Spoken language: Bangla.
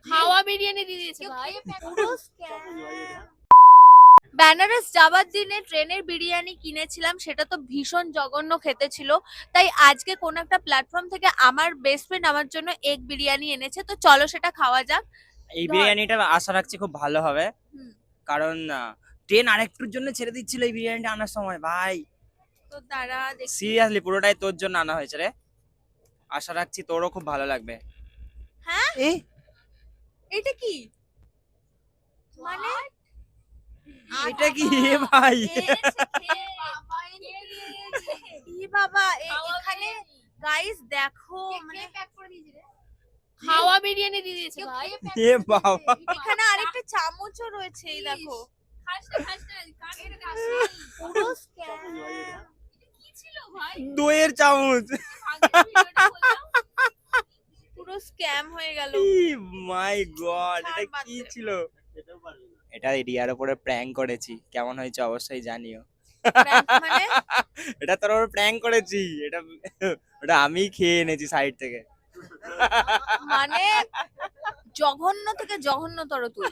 খাওয়া বিরিয়ানি দিয়ে দিয়েছে ভাই। পুরো স্ক্যাম। বেনারস যাওয়ার দিনে ট্রেনের বিরিয়ানি কিনেছিলাম, সেটা তো ভীষণ জঘন্য খেতে ছিল। তাই আজকে কোন একটা প্ল্যাটফর্ম থেকে আমার বেস্ট ফ্রেন্ড আমার জন্য এগ বিরিয়ানি এনেছে, তো চলো সেটা খাওয়া যাক। এই ধর। বিরিয়ানিটা আশা রাখছি খুব ভালো হবে, হুম, কারণ ট্রেন আরেকটুর জন্য ছেড়ে দিচ্ছিল এই বিরিয়ানিটা আনার সময়। ভাই তো তারা দেখি। সিরিয়াসলি পুরোটাই তোর জন্য আনা হয়েছে রে। আশা রাখছি তোরও খুব ভালো লাগবে। হ্যাঁ, এটা কি মানে? এটা কি ভাই? ই বাবা, এখানে গাইস দেখো, মানে খাওয়া বিরিয়ানি দিয়ে দিয়েছে ভাই। এ বাবা, এখানে আরেকটা চামচও রয়েছে, এই দেখো। পুরো স্ক্যাম। দইয়ের চামচ। পুরো স্ক্যাম হয়ে গেল। মাই গড, ছাড়, এটা বাদ কি দে। ছিল? এটা রিয়ার উপরে প্র্যাঙ্ক করেছি, কেমন হয়েছে অবশ্যই জানিও। Prank মানে? এটা তোর উপর প্র্যাঙ্ক করেছি, এটা ওটা আমি খেয়ে এনেছি সাইড থেকে। মানে জঘন্য থেকে জঘন্যতর তুই।